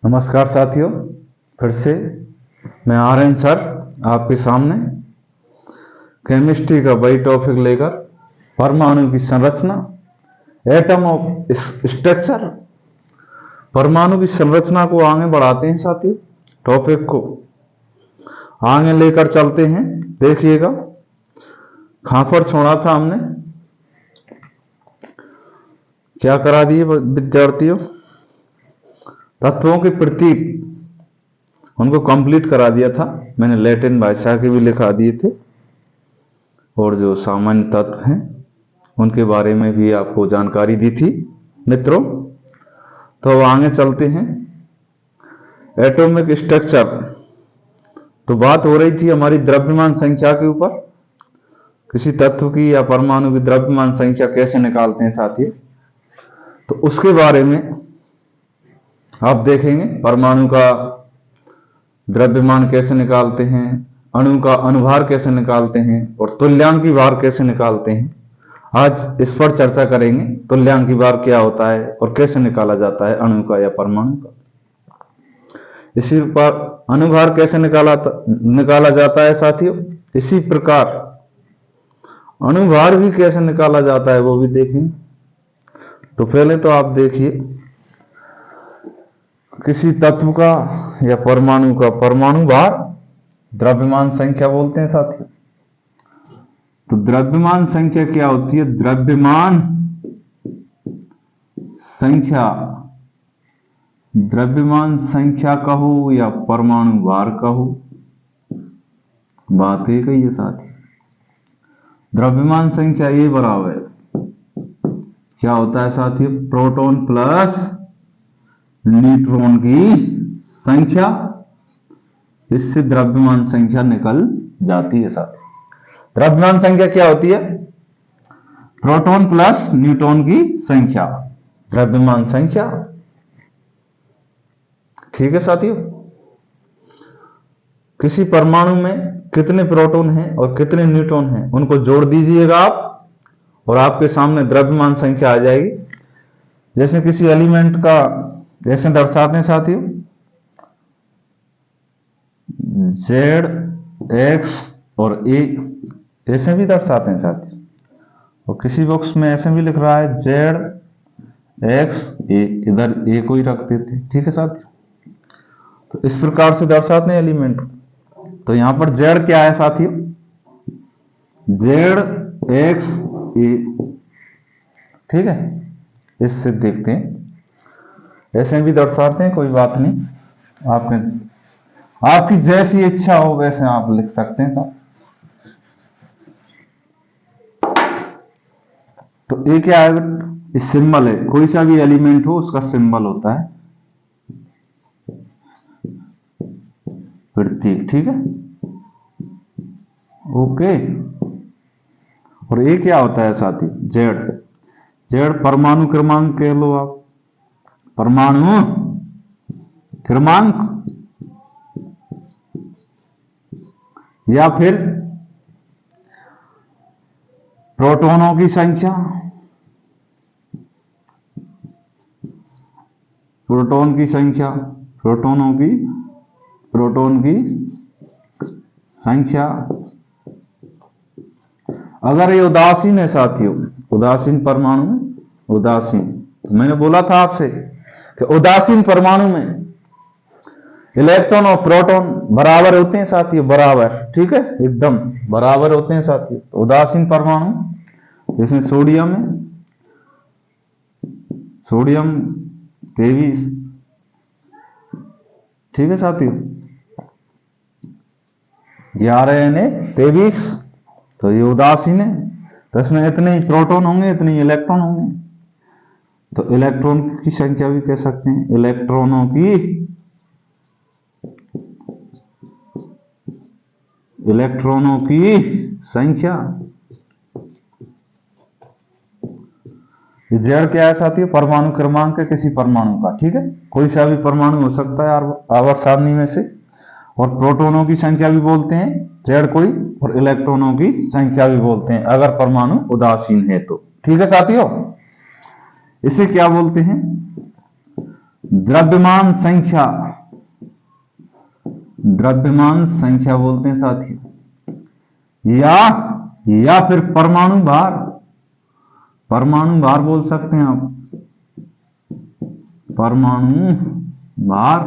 नमस्कार साथियों, फिर से मैं आर्यन सर आपके सामने केमिस्ट्री का वही टॉपिक लेकर परमाणु की संरचना, एटम ऑफ स्ट्रक्चर, परमाणु की संरचना को आगे बढ़ाते हैं साथियों। टॉपिक को आगे लेकर चलते हैं। देखिएगा कहां पर छोड़ा था हमने, क्या करा दिए विद्यार्थियों, तत्वों के प्रतीक उनको कंप्लीट करा दिया था। मैंने लैटिन भाषा के भी लिखा दिए थे और जो सामान्य तत्व हैं उनके बारे में भी आपको जानकारी दी थी मित्रों। तो अब आगे चलते हैं। एटॉमिक स्ट्रक्चर, तो बात हो रही थी हमारी द्रव्यमान संख्या के ऊपर, किसी तत्व की या परमाणु की द्रव्यमान संख्या कैसे निकालते हैं साथियों। तो उसके बारे में आप देखेंगे, परमाणु का द्रव्यमान कैसे निकालते हैं, अणु का अनुभार कैसे निकालते हैं और तुल्यांकी भार कैसे निकालते हैं। आज इस पर चर्चा करेंगे, तुल्यांकी भार क्या होता है और कैसे निकाला जाता है अणु का या परमाणु का। इसी पर अनुभार कैसे निकाला जाता है साथियों। इसी प्रकार अनुभार भी कैसे निकाला जाता है वो भी देखेंगे। तो पहले तो आप देखिए, किसी तत्व का या परमाणु का परमाणु भार द्रव्यमान संख्या बोलते हैं साथियों। तो द्रव्यमान संख्या क्या होती है? द्रव्यमान संख्या, द्रव्यमान संख्या कहो या परमाणु भार कहो, बात एक ही है साथी। द्रव्यमान संख्या ये बराबर क्या होता है साथियों? प्रोटॉन प्लस न्यूट्रॉन की संख्या, इससे द्रव्यमान संख्या निकल जाती है साथी। द्रव्यमान संख्या क्या होती है? प्रोटॉन प्लस न्यूट्रॉन की संख्या, द्रव्यमान संख्या। ठीक है साथियों। किसी परमाणु में कितने प्रोटॉन हैं और कितने न्यूट्रॉन हैं उनको जोड़ दीजिएगा आप और आपके सामने द्रव्यमान संख्या आ जाएगी। जैसे किसी एलिमेंट का ऐसे दर्शाते हैं साथियों, Z, X और A, ऐसे भी दर्शाते हैं साथियों। और किसी बॉक्स में ऐसे भी लिख रहा है Z, X, A, इधर A को ही रख देते। ठीक है साथियों। तो इस प्रकार से दर्शाते हैं एलिमेंट। तो यहां पर Z क्या है साथियों? Z, X, A। ठीक है, इससे देखते हैं। ऐसे भी दर्शाते हैं, कोई बात नहीं, आपकी जैसी इच्छा हो वैसे आप लिख सकते हैं साहब। तो ये क्या है? इस सिंबल है, कोई सा भी एलिमेंट हो उसका सिंबल होता है प्रतीक। ठीक है, ओके। और ये क्या होता है साथी? जेड परमाणु क्रमांक कह लो आप, परमाणु क्रमांक, या फिर प्रोटॉनों की संख्या, प्रोटॉन की संख्या, प्रोटॉन की संख्या। अगर ये उदासीन है साथियों, उदासीन परमाणु, उदासीन, तो मैंने बोला था आपसे कि उदासीन परमाणु में इलेक्ट्रॉन और प्रोटॉन बराबर होते हैं साथियों, बराबर। ठीक है, एकदम बराबर होते हैं साथियों। तो उदासीन परमाणु जैसे सोडियम है, सोडियम 23। ठीक है साथियों, 11 Na 23, तो ये उदासीन है। तो इसमें इतने ही प्रोटॉन होंगे, इतने ही इलेक्ट्रॉन होंगे। तो इलेक्ट्रॉन की संख्या भी कह सकते हैं, इलेक्ट्रॉनों की संख्या। जेड क्या है साथियों? परमाणु क्रमांक है किसी परमाणु का। ठीक है, कोई सा भी परमाणु हो सकता है आवर्त सारणी में से। और प्रोटॉनों की संख्या भी बोलते हैं जेड कोई, और इलेक्ट्रॉनों की संख्या भी बोलते हैं अगर परमाणु उदासीन है तो। ठीक है साथियों, इसे क्या बोलते हैं? द्रव्यमान संख्या, द्रव्यमान संख्या बोलते हैं साथियों, या फिर परमाणु भार, परमाणु भार बोल सकते हैं आप, परमाणु भार,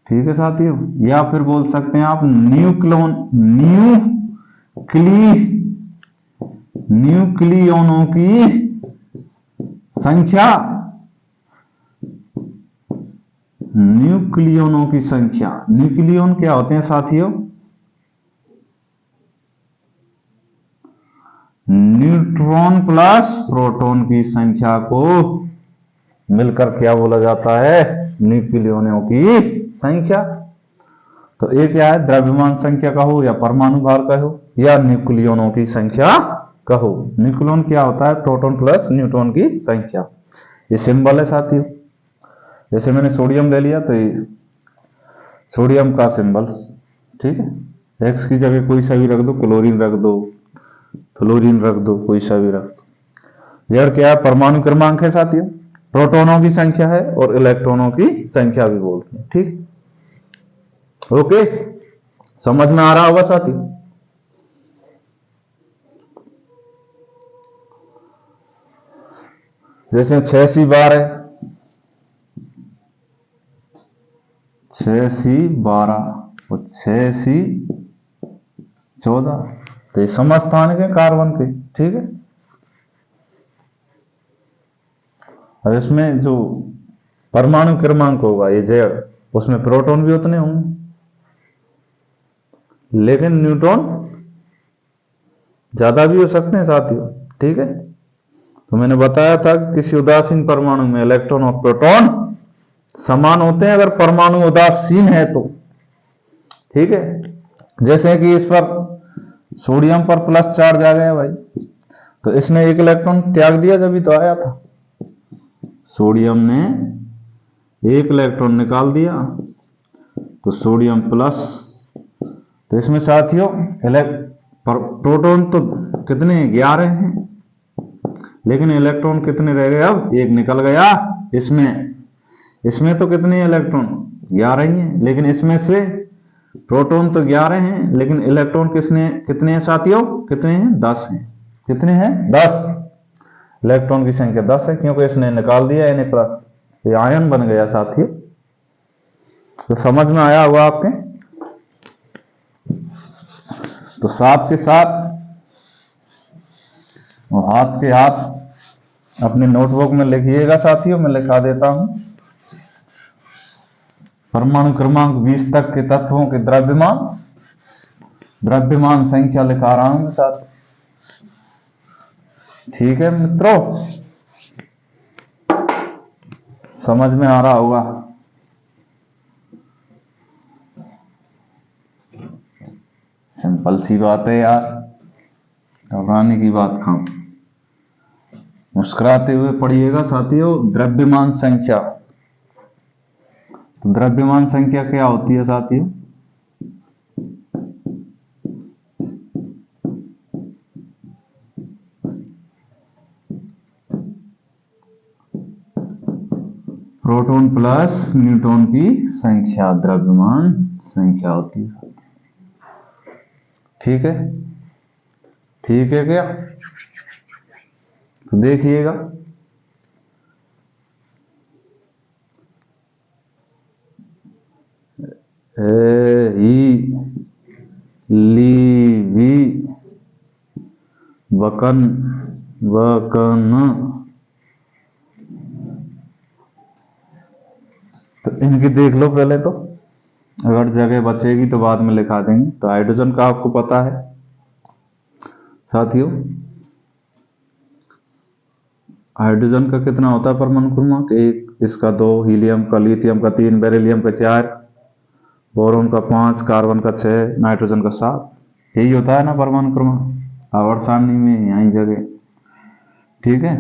ठीक है साथियों। या फिर बोल सकते हैं आप न्यूक्लियोनों की संख्या, न्यूक्लियोनों की संख्या। न्यूक्लियन क्या होते हैं साथियों? न्यूट्रॉन प्लस प्रोटॉन की संख्या को मिलकर क्या बोला जाता है? न्यूक्लियोनों की संख्या। तो ये क्या है? द्रव्यमान संख्या कहो या परमाणु भार कहो या न्यूक्लियोनों की संख्या कहो। न्यूक्लियन क्या होता है? प्रोटॉन प्लस न्यूट्रॉन की संख्या। ये सिंबल है साथियों। जैसे मैंने सोडियम ले लिया तो ये सोडियम का सिंबल, ठीक है। एक्स की जगह कोई सा भी रख दो, क्लोरीन रख दो, फ्लोरीन रख दो, कोई सा भी रख दो। जेड क्या है? परमाणु क्रमांक है साथियों, प्रोटॉनों की संख्या है और इलेक्ट्रॉनों की संख्या भी बोलते हैं, ठीक। ओके, समझ में आ रहा होगा साथियों। जैसे 6C12 है, 6C12 और 6C14, तो ये समस्थानिक है कार्बन के, ठीक है। और इसमें जो परमाणु क्रमांक होगा ये जेड, उसमें प्रोटॉन भी उतने होंगे, लेकिन न्यूट्रॉन ज्यादा भी हो सकते हैं साथियों, ठीक है। तो मैंने बताया था कि किसी उदासीन परमाणु में इलेक्ट्रॉन और प्रोटॉन समान होते हैं अगर परमाणु उदासीन है तो, ठीक है। जैसे कि इस पर सोडियम पर प्लस चार्ज आ गया भाई, तो इसने एक इलेक्ट्रॉन त्याग दिया जब ही तो आया था। सोडियम ने एक इलेक्ट्रॉन निकाल दिया तो सोडियम प्लस। तो इसमें साथियों प्रोटॉन तो कितने? 11 हैं, लेकिन इलेक्ट्रॉन कितने रह गए? अब एक निकल गया। इसमें तो कितने इलेक्ट्रॉन? 11 ही हैं, लेकिन इसमें से प्रोटॉन तो 11 हैं, लेकिन इलेक्ट्रॉन कितने हैं साथियों? कितने हैं? 10 हैं। कितने हैं? 10। इलेक्ट्रॉन की संख्या 10 है, क्योंकि इसने निकाल दिया Na प्लस, ये आयन बन गया साथियों। तो समझ में आया होगा आपके। तो साथ के साथ और हाथ के हाथ अपने नोटबुक में लिखिएगा साथियों, मैं लिखा देता हूं। परमाणु क्रमांक 20 तक के तत्वों के द्रव्यमान संख्या लिखा रहा हूं मैं साथ, ठीक है मित्रों। समझ में आ रहा होगा। सिंपल सी बात है यार, घबराने की बात कहां। मुस्कुराते हुए पढ़िएगा साथियों। द्रव्यमान संख्या, तो द्रव्यमान संख्या क्या होती है साथियों? प्रोटॉन प्लस न्यूट्रॉन की संख्या द्रव्यमान संख्या होती है, ठीक है। ठीक है क्या? तो देखिएगा, वकन तो इनकी देख लो पहले, तो अगर जगह बचेगी तो बाद में लिखा देंगे। तो हाइड्रोजन का आपको पता है साथियों, हाइड्रोजन का कितना होता है परमाणु क्रमांक? 1, इसका 2, हीलियम का, लिथियम का 3, बेरिलियम का 4, बोरॉन का 5, कार्बन का 6, नाइट्रोजन का 7। यही होता है ना परमाणु क्रमांक आवर्त सारणी में, यही जगह, ठीक है।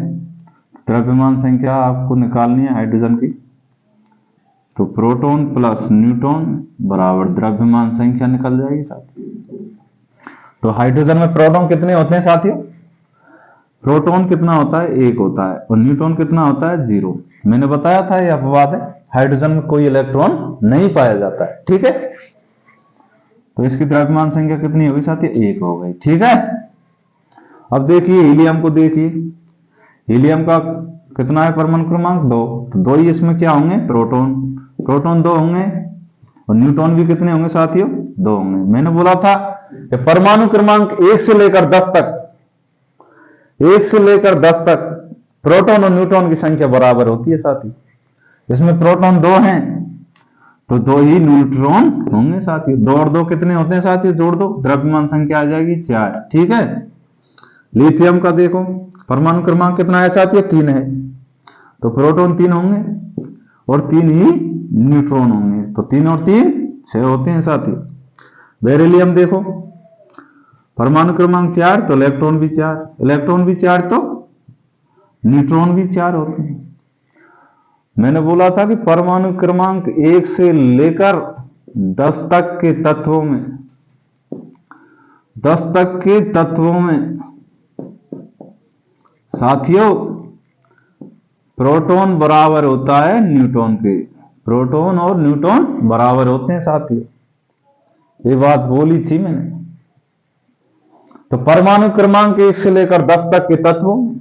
द्रव्यमान संख्या आपको निकालनी है हाइड्रोजन की, तो प्रोटॉन प्लस न्यूट्रॉन बराबर द्रव्यमान संख्या निकल जाएगी साथियों। तो हाइड्रोजन में प्रोटॉन कितने होते हैं साथियों? प्रोटॉन कितना होता है? 1 होता है, और न्यूट्रॉन कितना होता है? 0। मैंने बताया था ये अपवाद है, हाइड्रोजन में कोई इलेक्ट्रॉन नहीं पाया जाता है। ठीक है, तो इसकी द्रव्यमान संख्या कितनी होगी साथी? 1 हो गई। ठीक है, अब देखिए हीलियम को देखिए, हीलियम का कितना है परमाणु क्रमांक? 2। तो 2 ही इसमें क्या होंगे? प्रोटॉन। प्रोटॉन 2 होंगे और न्यूट्रॉन भी कितने होंगे साथियों? 2 होंगे। मैंने बोला था कि परमाणु क्रमांक 1 से लेकर 10 तक, 1 से लेकर 10 तक प्रोटॉन और न्यूट्रॉन की संख्या बराबर होती है साथी। इसमें प्रोटॉन 2 हैं तो 2 ही न्यूट्रॉन होंगे साथियों। 2 और 2 कितने होते हैं साथियों? जोड़ दो, द्रव्यमान संख्या आ जाएगी 4। ठीक है, लिथियम का देखो परमाणु क्रमांक कितना है साथियों? 3 है, तो प्रोटॉन 3 होंगे और 3 ही न्यूट्रॉन होंगे, तो 3 और 3 6 होते हैं साथियों। बेरिलियम देखो परमाणु क्रमांक 4 तो इलेक्ट्रॉन भी 4, इलेक्ट्रॉन भी 4 तो न्यूट्रॉन भी 4 होते हैं। मैंने बोला था कि परमाणु क्रमांक 1 से लेकर 10 तक के तत्वों में, 10 तक के तत्वों में साथियों प्रोटॉन बराबर होता है न्यूट्रॉन के। प्रोटॉन और न्यूट्रॉन बराबर होते हैं साथियों, ये बात बोली थी मैंने। तो परमाणु क्रमांक 1 से लेकर 10 तक के तत्वों में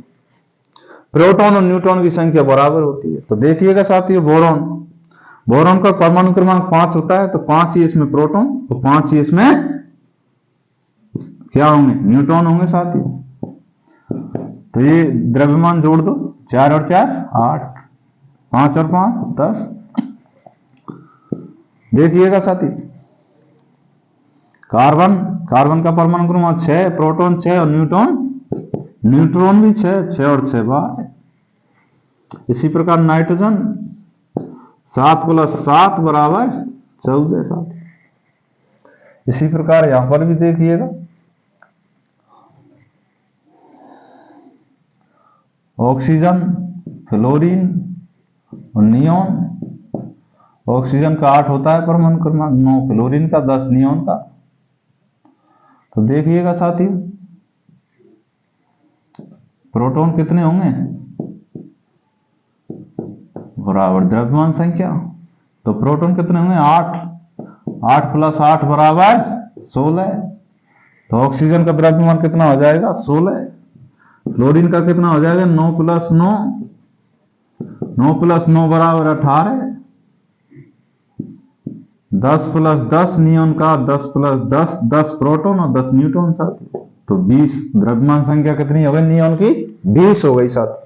प्रोटॉन और न्यूट्रॉन की संख्या बराबर होती है। तो देखिएगा साथियों, बोरॉन, बोरॉन का परमाणु क्रमांक 5 होता है, तो 5 ही इसमें प्रोटॉन, तो 5 ही इसमें क्या होंगे? न्यूट्रॉन होंगे साथियों। तो ये द्रव्यमान जोड़ दो, 4 और 4 8, 5 और 5 10। देखिएगा साथी, कार्बन, कार्बन का परमाणु क्रमांक 6, प्रोटॉन 6 और न्यूट्रॉन भी 6, 6 और 6 12। इसी प्रकार नाइट्रोजन 7 + 7 बराबर 14 साथी। इसी प्रकार यहां पर भी देखिएगा, ऑक्सीजन, फ्लोरीन और नियोन। ऑक्सीजन का 8 होता है परमाणु क्रमांक, 9 फ्लोरीन का, 10 नियोन का। तो देखिएगा साथियों, प्रोटॉन कितने होंगे? बराबर द्रव्यमान संख्या, तो प्रोटॉन कितने होंगे? 8, 8 + 8 बराबर 16। तो ऑक्सीजन का द्रव्यमान कितना हो जाएगा? 16। फ्लोरीन का कितना हो जाएगा? 9 + 9, 9 + 9 बराबर 18। 10 + 10 नियोन का, 10 + 10 10 प्रोटॉन और 10 न्यूट्रॉन साथी, तो 20। द्रव्यमान संख्या कितनी हो गई नियोन की? 20 हो गई साथी।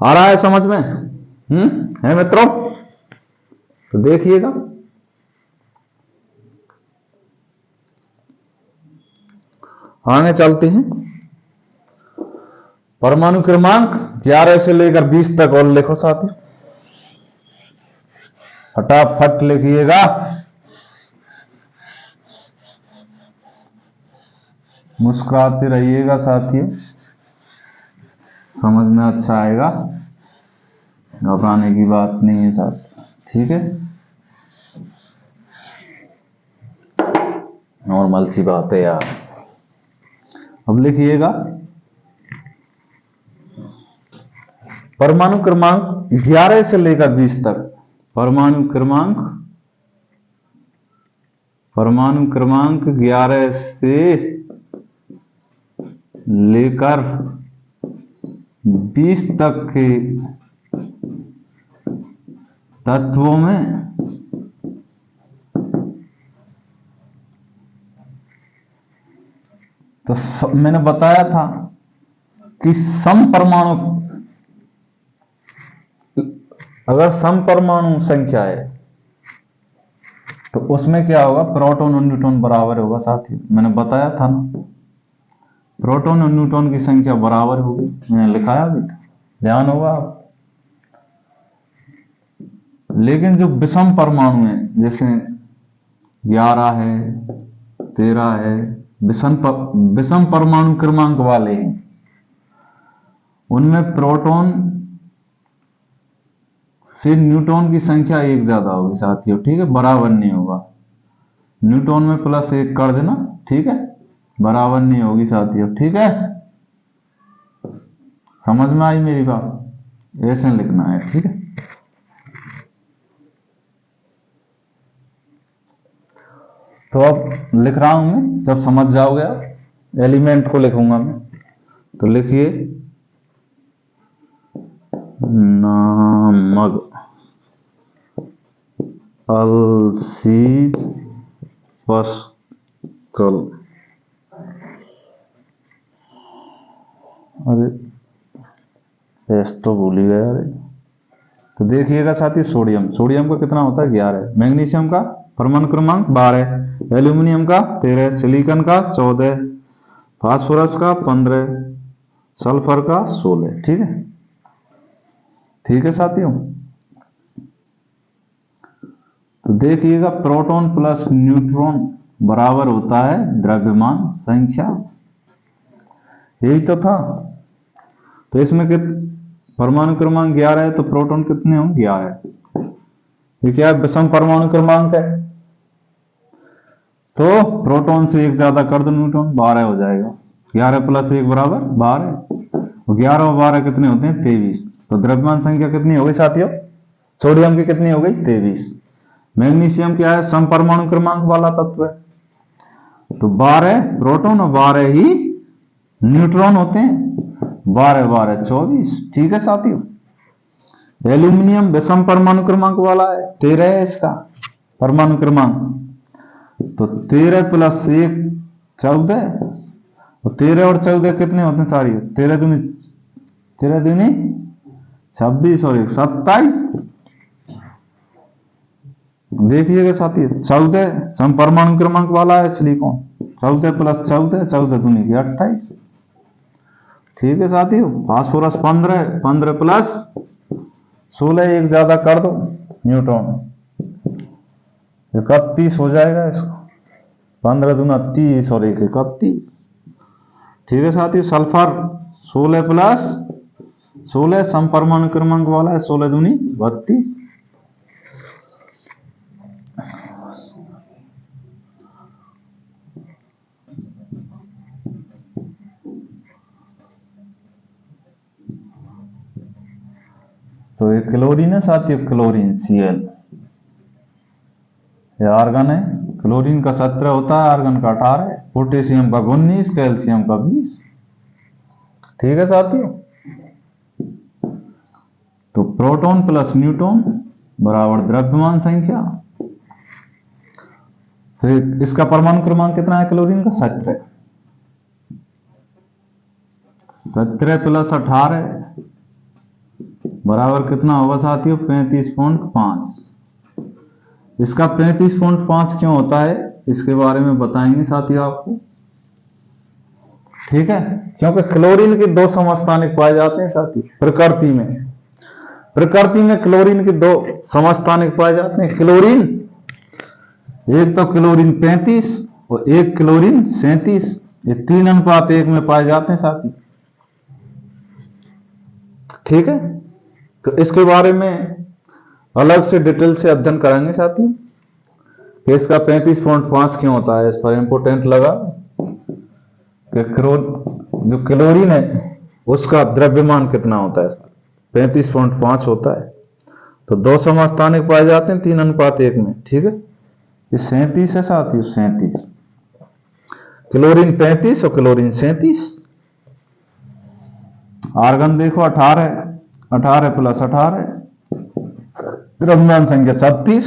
आ रहा है समझ में? है मित्रों? तो देखिएगा, आगे चलते हैं। परमाणु क्रमांक 11 से लेकर 20 तक और लिखो साथी, फटाफट लिखिएगा। मुस्कुराते रहिएगा साथियों, समझ में अच्छा आएगा, घबराने की बात नहीं है साथ। ठीक है, नॉर्मल सी बात है यार। अब लिखिएगा, परमाणु क्रमांक 11 से लेकर 20 तक, परमाणु क्रमांक 11 से लेकर 20 तक के तत्वों में तो मैंने बताया था कि समपरमाणु, अगर समपरमाणु संख्या है तो उसमें क्या होगा? प्रोटॉन और न्यूट्रॉन बराबर होगा साथी। मैंने बताया था ना, प्रोटॉन और न्यूट्रॉन की संख्या बराबर होगी, मैंने लिखाया भी था, ध्यान होगा आप। लेकिन जो विषम परमाणु है, जैसे 11 है, 13 है, विषम परमाणु क्रमांक वाले हैं, उनमें प्रोटॉन से न्यूट्रॉन की संख्या 1 ज्यादा होगी साथियों। ठीक है, बराबर नहीं होगा, न्यूट्रॉन में +1 कर देना। ठीक है, बराबर नहीं होगी साथियों। ठीक है, समझ में आई मेरी बात? ऐसे लिखना है, ठीक है। तो अब लिख रहा हूं मैं, जब समझ जाओगे आप एलिमेंट को लिखूंगा मैं। तो लिखिए नामक अलसी पस्कल। अरे एस तो भूल ही गया। अरे तो देखिएगा साथी, सोडियम का कितना होता है 11, मैग्नीशियम का परमाणु क्रमांक 12, एल्यूमिनियम का 13, सिलिकॉन का 14, फास्फोरस का 15, सल्फर का 16। ठीक है, ठीक है साथियों। तो देखिएगा प्रोटॉन प्लस न्यूट्रॉन बराबर होता है द्रव्यमान संख्या, यही तो था। तो इसमें परमाणु क्रमांक 11 है, तो प्रोटॉन कितने होंगे 11। ये क्या है, विषम परमाणु क्रमांक है, तो प्रोटॉन से एक ज्यादा कर दो न्यूट्रॉन, 12 हो जाएगा। 11 प्लस 1 बराबर 12, 11 और 12 कितने होते हैं 23। तो द्रव्यमान संख्या कितनी हो गई साथियों, सोडियम की कितनी हो गई 23। मैग्नीशियम क्या है, सम परमाणु क्रमांक वाला तत्व है, तो 12 प्रोटॉन और 12 ही न्यूट्रॉन होते हैं, 12 12 24। ठीक है साथियों। एल्यूमिनियम विषम परमाणु क्रमांक वाला है, 13 है इसका परमाणु क्रमांक, तो 13 प्लस 1 14, और 13 और 14 कितने होते हैं सारी, 13 दूनी 26 और 1 27। देखिएगा साथी 14 सम परमाणु क्रमांक वाला है सिलिकॉन, 14 प्लस 14 14 दूनी की 28। ठीक है साथियों। फास्फोरस 15 प्लस 16 एक ज्यादा कर दो न्यूट्रॉन, 31 हो जाएगा इसको, 15 दूना 30 और 1 31। ठीक है साथियों। सल्फर 16 प्लस 16 सम परमाणु क्रमांक वाला है, 16 दूनी 32। तो ये क्लोरीन है साथियों, क्लोरीन Cl, ये आर्गन है। क्लोरीन का 17 होता है, आर्गन का 18, पोटेशियम का 19, कैल्शियम का 20। ठीक है साथियों। तो प्रोटॉन प्लस न्यूट्रॉन बराबर द्रव्यमान संख्या, तो इसका परमाणु क्रमांक कितना है क्लोरीन का 17, 17 प्लस 18 बराबर कितना होगा साथियों 35.5। इसका 35.5 क्यों होता है, इसके बारे में बताएंगे साथियों आपको। ठीक है, क्योंकि क्लोरीन के 2 समस्थानिक पाए जाते हैं साथियों प्रकृति में। प्रकृति में क्लोरीन के 2 समस्थानिक पाए जाते हैं। क्लोरीन, एक तो क्लोरीन 35 और एक क्लोरीन 37, ये 3:1 में पाए जाते हैं साथियों। ठीक है, तो इसके बारे में अलग से डिटेल से अध्ययन करेंगे साथियों कि इसका 35.5 क्यों होता है। इस पर इंपोर्टेंट लगा कि जो क्लोरीन है उसका द्रव्यमान कितना होता है, 35.5 होता है। तो 2 समस्थानिक पाए जाते हैं 3:1 में। ठीक है, ये 37 है साथियों, 37 क्लोरीन 35 और क्लोरीन 37। आर्गन देखो 18 प्लस 18 द्रव्यमान संख्या 36।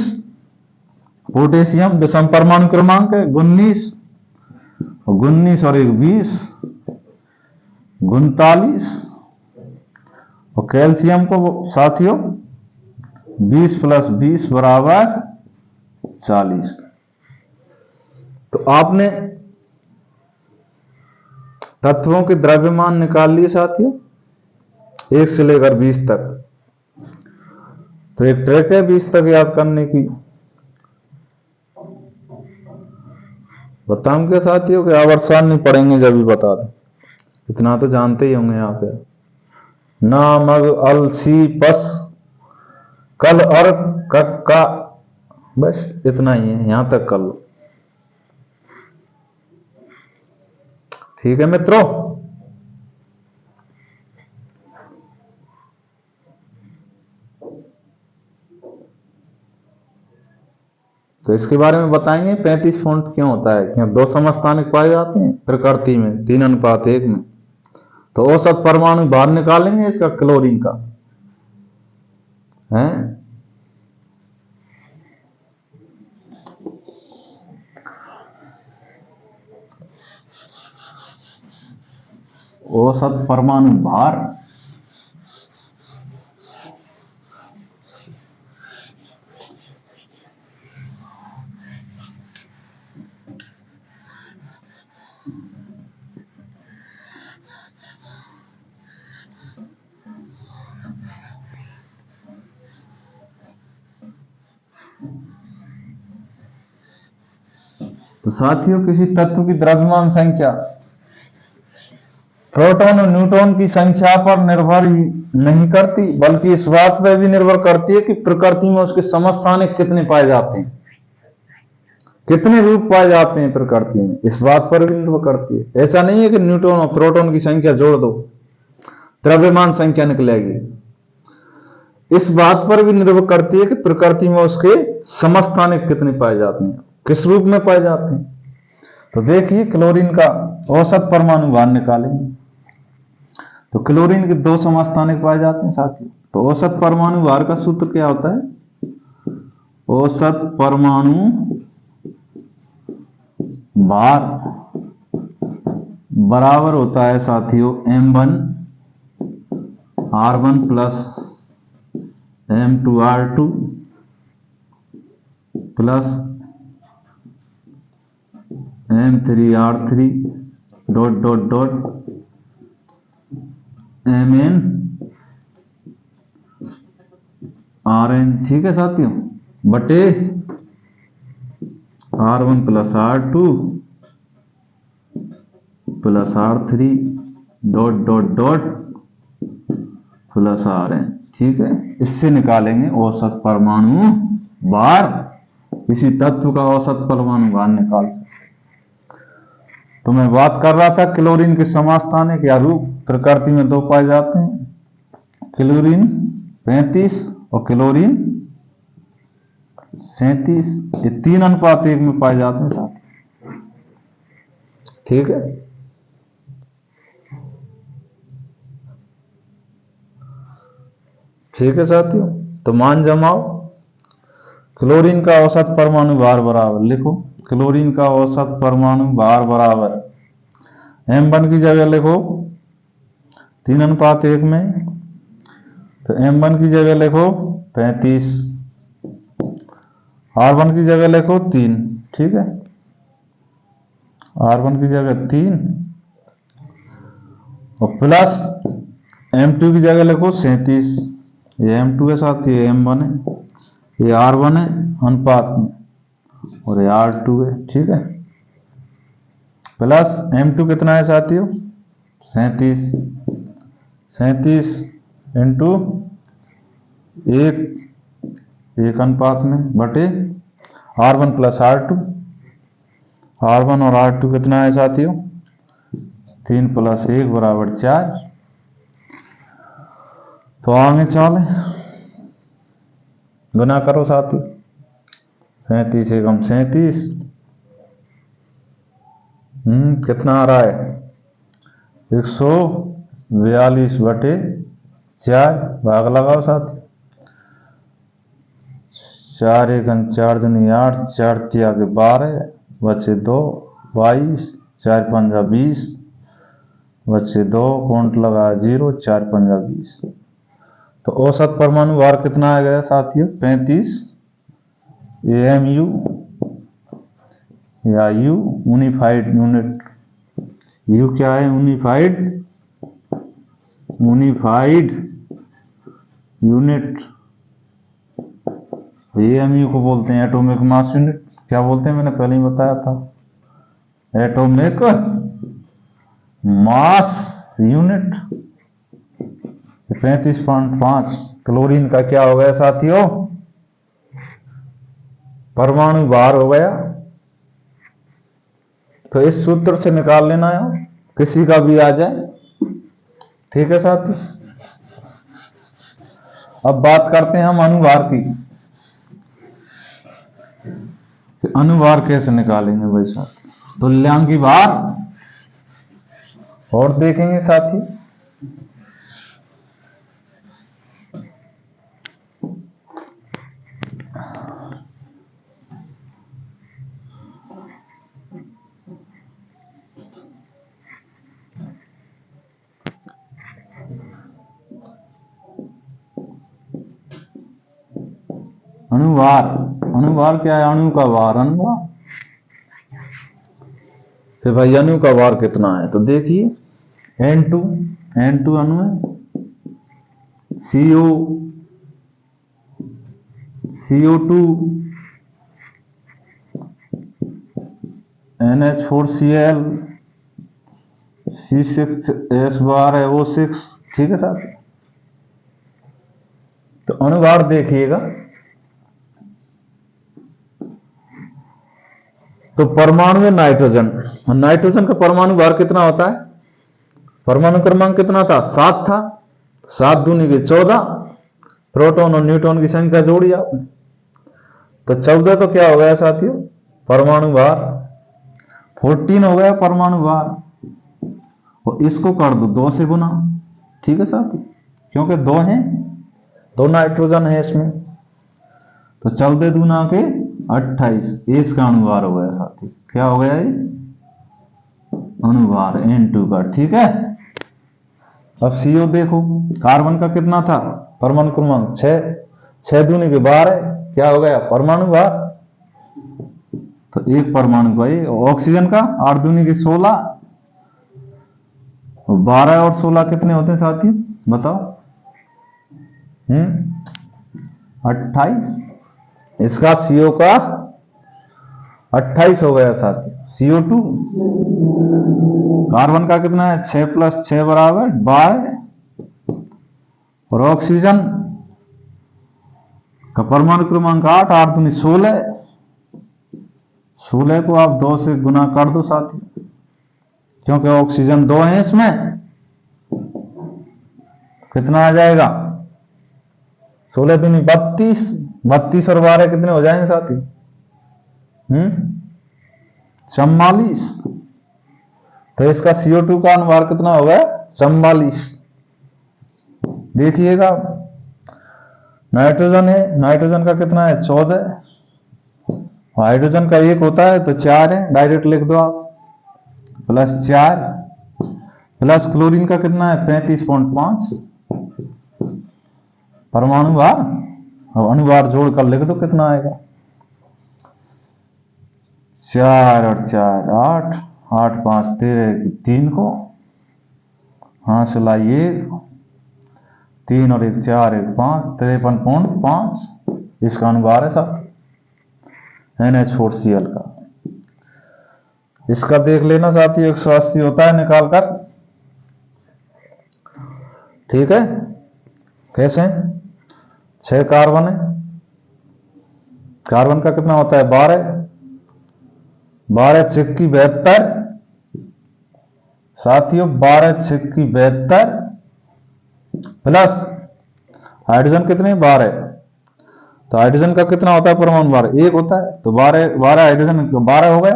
पोटेशियम विषम परमाणु क्रमांक है 19 और 1 20, 39। और कैल्शियम को साथियों 20 प्लस 20 बराबर 40। तो आपने तत्वों के द्रव्यमान निकाल लिए साथियों 1 से लेकर 20 तक। तो एक ट्रिक है 20 तक याद करने की, बताऊं क्या साथियों कि आवर्षण नहीं पढ़ेंगे जब भी बता दें, इतना तो जानते ही होंगे यहाँ पे। ना मग अल सी पस कल और का, बस इतना ही है, यहां तक कर लो। ठीक है मित्रों। तो इसके बारे में बताएंगे 35 फॉन्ट क्यों होता है, क्यों दो समस्थानिक पाए जाते हैं प्रकृति में 3:1 में। तो औसत परमाणु भार निकालेंगे इसका क्लोरीन का है। औसत परमाणु भार तो साथियों किसी तत्व की द्रव्यमान संख्या प्रोटॉन और न्यूट्रॉन की संख्या पर निर्भर ही नहीं करती, बल्कि इस बात पर भी निर्भर करती है कि प्रकृति में उसके समस्थानिक कितने पाए जाते हैं, कितने रूप पाए जाते हैं प्रकृति में, इस बात पर भी निर्भर करती है। ऐसा नहीं है कि न्यूट्रॉन और प्रोटॉन की संख्या जोड़ दो द्रव्यमान संख्या निकलेगी, इस बात पर भी निर्भर करती है कि प्रकृति में उसके समस्थानिक कितने पाए जाते हैं, किस रूप में पाए जाते हैं। तो देखिए क्लोरीन का औसत परमाणु भार निकालेंगे। तो क्लोरीन के दो समस्थानिक पाए जाते हैं साथियों। तो औसत परमाणु भार का सूत्र क्या होता है? औसत परमाणु भार बराबर होता है साथियों m1 r1 plus m2 r2 plus m3 r3 dot dot dot mn rn, ठीक है साथियों, बटे r1 plus r2 plus r3 dot dot dot plus rn, ठीक है। इससे निकालेंगे औसत परमाणु भार, किसी तत्व का औसत परमाणु भार निकाल सकते। तो मैं बात कर रहा था क्लोरीन के समस्थानिक या रूप प्रकृति में दो पाए जाते हैं, क्लोरीन 35 और क्लोरीन 37, ये 3:1 में पाए जाते हैं साथ, ठीक है। ठीक है साथियों, तो मान जमाओ। क्लोरीन का औसत परमाणु भार बराबर लिखो, क्लोरीन का औसत परमाणु भार बराबर m1 की जगह लिखो 3:1 में, तो m1 की जगह लिखो 35, r1 की जगह लिखो 3, ठीक है, r1 की जगह 3 और प्लस m2 की जगह लिखो 37, ये m2 के साथ ये m1 है, ये r1 है अनुपात में और ये r2 है, ठीक है। प्लस m2 कितना है साथियों? 37 इंटू 1 अनुपात में बटे r1 प्लस r2, r1 और r2 कितना है साथियों? 3 + 1 = 4। तो आगे चले, गुना करो साथियों, 37 एकम 37, कितना आ रहा है? 142/4, भाग लगाओ साथियों, 4 एकम 4 दूनी 8, 4 तिया के 12 बचे 2, 22, 4 पंजा 20 बचे 2, काउंट लगा 0, 4 पंजा 20। तो औसत परमाणु भार कितना आ गया साथियों? 35 AMU या U यूनिफाइड यूनिट, U क्या है? यूनिफाइड यूनिट, AMU को बोलते हैं एटॉमिक मास यूनिट। क्या बोलते हैं? मैंने पहले ही बताया था, एटॉमिक मास यूनिट। 35.5 क्लोरीन का क्या हो गया साथियों? परमाणु भार हो गया। तो इस सूत्र से निकाल लेना है, किसी का भी आ जाए, ठीक है साथी। अब बात करते हैं हम अनुभार की। अनुभार कैसे निकालेंगे भाई साथी? तुल्यांकी भार और देखेंगे साथी। अनुभार, अनुभार क्या है? अणु का भार, अनुभार। फिर भाई अणु का भार कितना है? तो देखिए N2, N2 अणु है, CO, CO2, NH4Cl, C6S बार है O6। ठीक है साथी, तो अणुभार देखिएगा तो परमाणु में नाइट्रोजन, नाइट्रोजन का परमाणु भार कितना होता है? परमाणु क्रमांक कितना था? 7 था। 7 दूनी के 14, प्रोटॉन और न्यूट्रॉन की संख्या जोड़ी आपने, तो 14 तो क्या हो गया साथियों? परमाणु भार। 14 हो गया परमाणु भार, और इसको कर दो 2 से गुना। ठीक है साथी, क्योंकि 2 हैं, 2 नाइट्रोजन है इसमें, तो 14 दूना के 28, इसका अणुभार हो गया साथी। क्या हो गया ये? अणुभार N2 का। ठीक है, अब CO देखो, कार्बन का कितना था? परमाणु क्रमांक 6, 6 दूनी के 12, क्या हो गया? परमाणु भार। तो एक परमाणु का ये। ऑक्सीजन का 8 दूनी के 16, 12 और 16 कितने होते हैं साथी? बताओ। 28। इसका CO का 28 हो गया साथी। CO2, कार्बन का कितना है? 6 + 6 = 12, और ऑक्सीजन का परमाणु क्रमांक 8, 8 दूनी 16, 16 को आप 2 से गुना कर दो साथी, क्योंकि ऑक्सीजन 2 है इसमें। कितना आ जाएगा? 16 दूनी 32, 32 और 12 कितने हो जाएंगे साथी? 44। तो इसका CO2 का अनुभार कितना हो गया? 44। देखिएगा, नाइट्रोजन है, नाइट्रोजन का कितना है? 14, हाइड्रोजन का 1 होता है तो 4 है, डायरेक्ट लिख दो आप, +4, प्लस क्लोरीन का कितना है? 35.5 परमाणु भार। अब अनुभार जोड़कर लिख दो कितना आएगा? 4 और 4 8, 8 5 13 की 3 को हाँ से लाइए, 3 और 1 4, 1 5, 53.5 इसका अनुभार है साथ। NH4Cl का। इसका देख लेना साथी, 180 होता है निकाल कर। ठीक है, कैसे? 6 कार्बन है, कार्बन का कितना होता है? 12, 12 6 की 72 साथियों, 12 6 की 72 प्लस हाइड्रोजन कितने? 12, तो हाइड्रोजन का कितना होता है परमाणु भार? 1 होता है, तो 12 12 हाइड्रोजन 12 हो गया,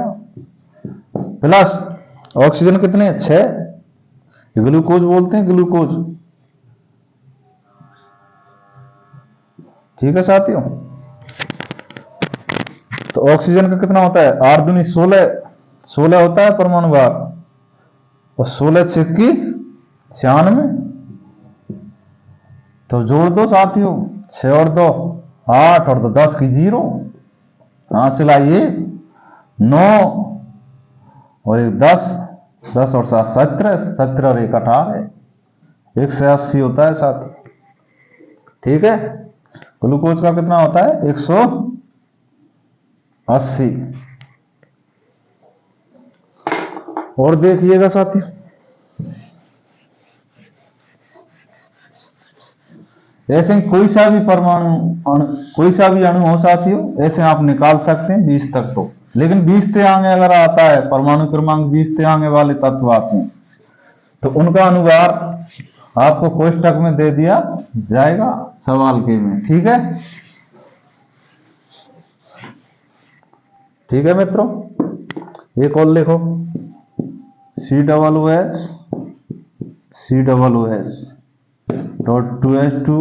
प्लस ऑक्सीजन कितने? 6, ग्लूकोज बोलते हैं, ग्लूकोज। ठीक है साथियों, तो ऑक्सीजन का कितना होता है? 8 दूनी 16, 16 होता है परमाणु भार, और 16 6 की 96, तो जोड़ दो साथियों, 6 और 2 8, और 2 10 की 0, यहां से लाइए 9 और 1 10, 10 और 7 17, 17 और 1 18, 180 होता है साथी। ठीक है, ग्लूकोज का कितना होता है? 180। और देखिएगा साथी, ऐसे कोई सा भी परमाणु कोई सा भी अणु हो साथियों, ऐसे आप निकाल सकते हैं 20 तक तो, लेकिन 20 से आगे अगर आता है, परमाणु क्रमांक 20 से आगे वाले तत्व आते हैं, तो उनका अनुभार आपको कोष्टक में दे दिया जाएगा सवाल के में। ठीक है, ठीक है मित्रों, एक और लिखो, COOH डॉट 2H2,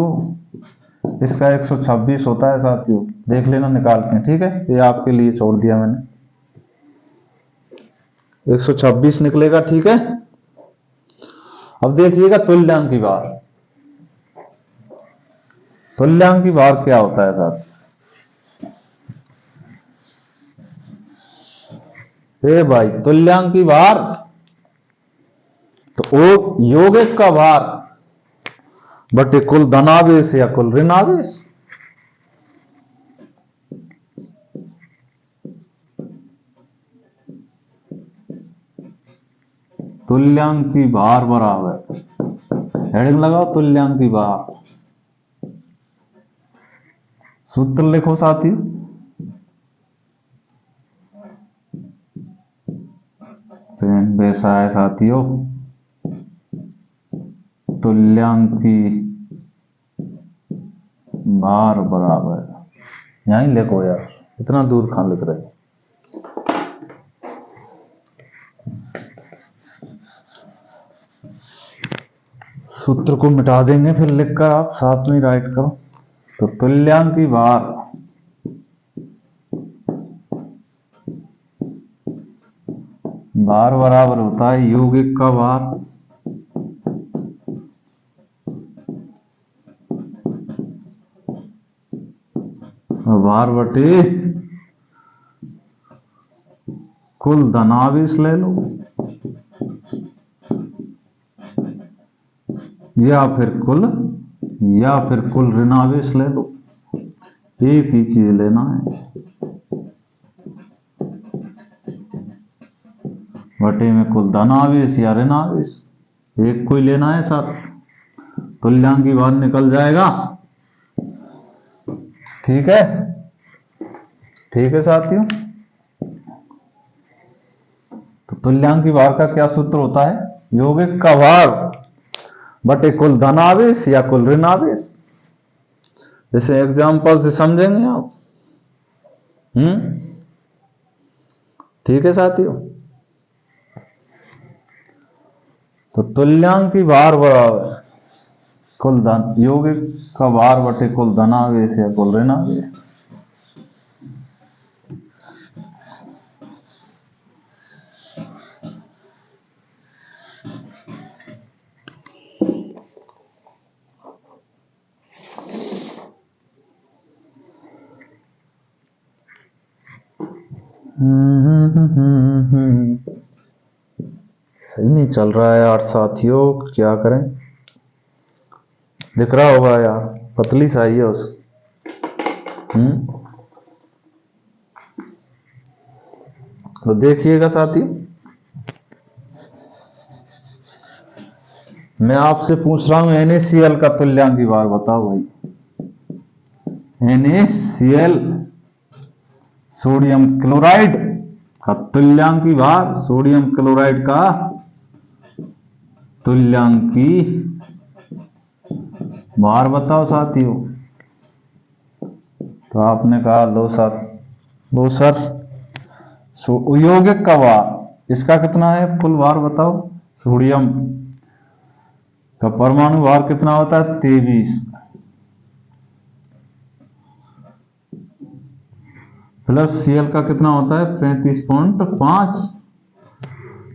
इसका 126 होता है साथियों, देख लेना निकाल के। ठीक है, ये आपके लिए छोड़ दिया मैंने, 126 निकलेगा। ठीक है, अब देखिएगा तुल्यांकी भार। तुल्यांकी भार क्या होता है साथ? ए भाई, तुल्यांकी भार तो यौगिक का भार बटे कुल धनावेश या कुल ऋणावेश। तुल्यांकी भार बराबर, हेडिंग लगाओ तुल्यांकी भार, सूत्र लिखो साथियों, पेन वैसा है साथियों, तुल्यांकी भार बराबर, यहीं लिखो यार, इतना दूर कहां लिख रहे? सूत्र को मिटा देंगे फिर लिखकर, आप साथ में राइट करो। तो तुल्यांकी भार बराबर होता है यौगिक का भार भार बटे कुल धनावेश ले लो, या फिर कुल ऋणावेश ले लो, एक ही चीज लेना है, बटे में कुल धनावेश या ऋणावेश, एक को ही लेना है साथ, तुल्यांकी भार निकल जाएगा। ठीक है, ठीक है साथियों, तो तुल्यांकी भार का क्या सूत्र होता है? यौगिक का भार बटे कुल धनावेश या कुल ऋणावेश। जैसे एग्जाम्पल से समझेंगे आप। ठीक है साथियों, तो तुल्यांकी भार बराबर कुल धन, यौगिक का भार बटे कुल धनावेश या कुल ऋणावेश। सही नहीं चल रहा है यार साथियों, क्या करें? दिख रहा होगा यार, पतली सा ही है उसकी। तो देखिएगा साथियों, मैं आपसे पूछ रहा हूं NaCl का तुल्यांकी भार बताओ भाई। NaCl सोडियम क्लोराइड का तुल्यांकी भार, सोडियम क्लोराइड का तुल्यांकी भार बताओ साथियों। तो आपने कहा लो सर यौगिक का भार, इसका कितना है कुल भार बताओ। सोडियम का परमाणु भार कितना होता है? 23, प्लस Cl का कितना होता है? 35.5,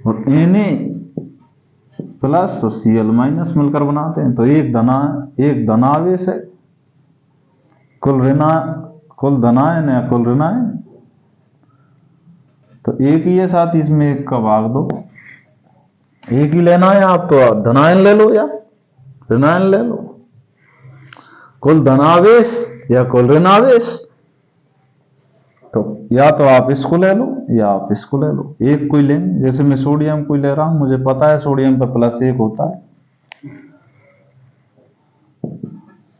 और Na प्लस और Cl माइनस मिलकर बनाते हैं, तो एक धनावेश है, कुल धनायन या कुल ऋणायन, तो एक ही है साथ, इसमें एक का भाग दो, एक ही लेना है आप, तो धनायन ले लो या ऋणायन ले लो, कुल धनावेश या कुल ऋणावेश। तो या तो आप इसको ले लो या आप इसको ले लो, एक कोई लेंगे। जैसे मैं सोडियम को ले रहा हूं, मुझे पता है सोडियम पर +1 होता है,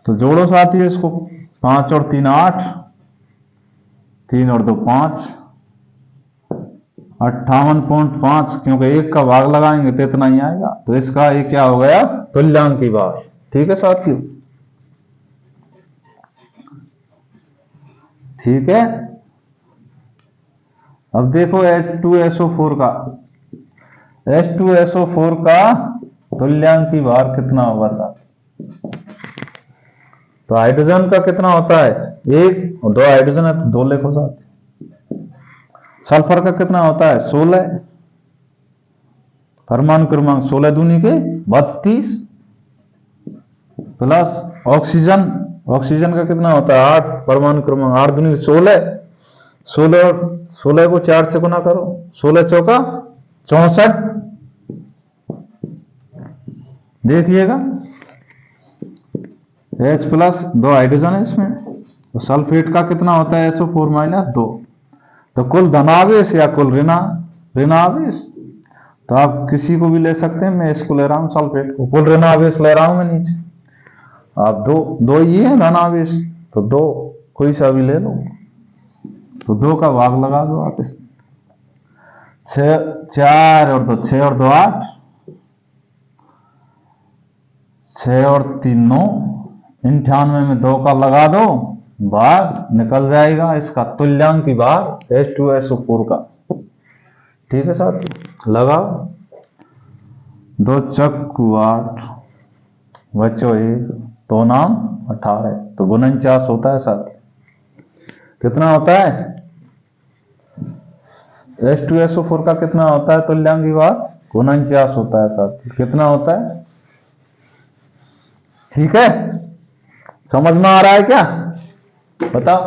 तो जोड़ो साथी इसको, 5 और 3 8, 3 और 2 5, 58.5, क्योंकि एक का भाग लगाएंगे तो इतना ही आएगा, तो इसका ये क्या हो गया? तुल्यांकी भार। ठीक है साथियों, ठीक है। अब देखो H2SO4 का, H2SO4 का तुल्यांकी भार कितना होगा साथ? तो हाइड्रोजन का कितना होता है? एक, और 2 हाइड्रोजन है तो 2 लिखो साथ। सल्फर का कितना होता है? 16। परमाणु क्रमांक 16 दूनी के 32 प्लस ऑक्सीजन, ऑक्सीजन का कितना होता है? 8। परमाणु क्रमांक 8 दूनी 16, 16 को 4 से गुना करो, 16 चौका 64। देखिएगा H प्लस 2 हाइड्रोजन है इसमें। तो सल्फेट का कितना होता है? SO4 - 2। तो कुल धनावेश या कुल ऋणावेश, तो आप किसी को भी ले सकते हैं, मैं इसको ले रहा हूं सल्फेट को, कुल ऋणावेश ले रहा हूं मैं नीचे। आप दो ये है धनावेश, तो 2 कोई सा भी ले लो, तो 2 का भाग लगा दो आप इसमें। 4 और 2 6 और 2 8, 6 और 3 9, 98 में 2 का लगा दो, भाग निकल जाएगा इसका तुल्यांकी भार H2SO4 का। ठीक है साथी, लगाओ। 2 चक्कू 8, बच्चों 1, 2 नाम 18, तो 49 होता है साथी। कितना होता है? H2SO4 का कितना होता है तुल्यांकी भार? 49 होता है साथी। कितना होता है? ठीक है, समझ में आ रहा है क्या? बताओ,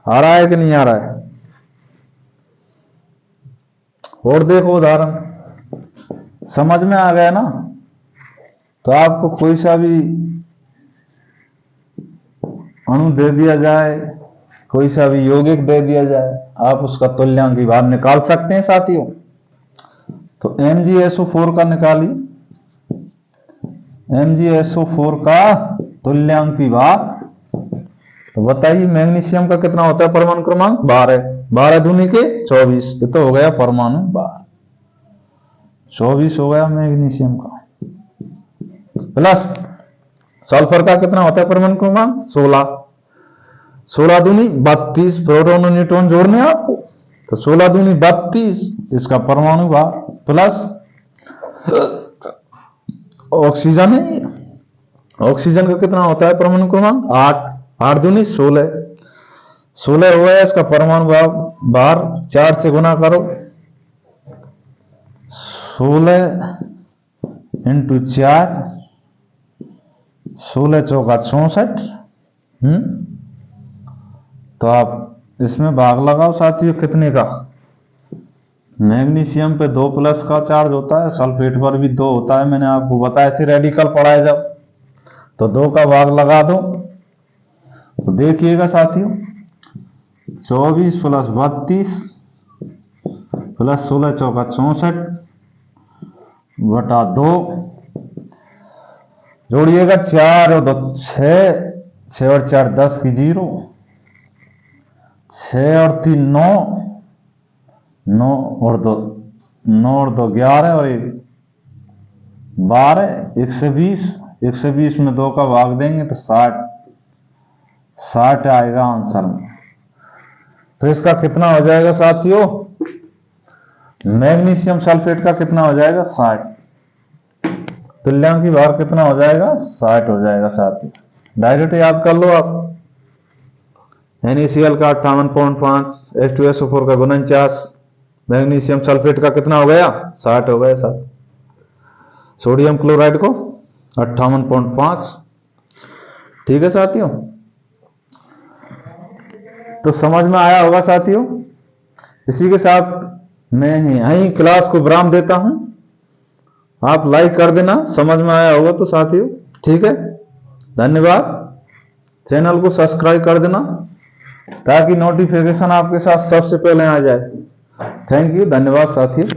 आ रहा है कि नहीं आ रहा है? और देखो उदाहरण, समझ में आ गया ना? तो आपको कोई सा भी अणु दे दिया जाए, कोई सा भी यौगिक दे दिया जाए, आप उसका तुल्यांकी भार निकाल सकते हैं साथियों। तो MgSO4 का निकालिए, MgSO4 का तुल्यांकी भार। तो बताइए मैग्नीशियम का कितना होता है परमाणु क्रमांक? 12। 12 दूनी के 24, ये तो हो गया परमाणु भार, 24 हो गया मैग्नीशियम का। प्लस सल्फर का कितना होता है परमाणु क्रमांक? 16। 16 दूनी 32, प्रोटॉन और न्यूट्रॉन जोड़ने आपको, तो 16 दूनी 32 इसका परमाणु भार। प्लस ऑक्सीजन है, ऑक्सीजन का कितना होता है परमाणु क्रमांक? 8। 8 दूनी 16, 16 हुआ है इसका परमाणु भार, 4 से गुना करो, 16 इंटू 4, 16 चौका 64। तो आप इसमें भाग लगाओ साथियों, कितने का? मैग्नीशियम पे 2 प्लस का चार्ज होता है, सल्फेट पर भी 2 होता है, मैंने आपको बताए थे रेडिकल पढ़ाए जब। तो 2 का भाग लगा दो, तो देखिएगा साथियों 24 प्लस 32 प्लस 16 चौका 64 बटा 2, जोड़िएगा 4 और 2 6, 6 और 4 10 की 0, 6 और 3 9, 9 और 2 9 और 2 11 और 1 12, 120। 120 में 2 का भाग देंगे तो 60 आएगा आंसर में। तो इसका कितना हो जाएगा साथियों? मैग्नीशियम सल्फेट का कितना हो जाएगा? 60। तुल्यांकी भार कितना हो जाएगा? 60 हो जाएगा साथियों। डायरेक्ट याद कर लो आप। NaCl का 58.5, H2SO4 का 49, मैग्नीशियम सल्फेट का कितना हो गया? 60 हो गया साथ। सोडियम क्लोराइड को 58.5। ठीक है साथियों, तो समझ में आया होगा साथियों। इसी के साथ मैं यहीं क्लास को विराम देता हूं। आप लाइक कर देना, समझ में आया होगा तो साथियों। ठीक है, धन्यवाद। चैनल को सब्सक्राइब कर देना ताकि नोटिफिकेशन आपके साथ सबसे पहले आ जाए। थैंक यू, धन्यवाद साथियों।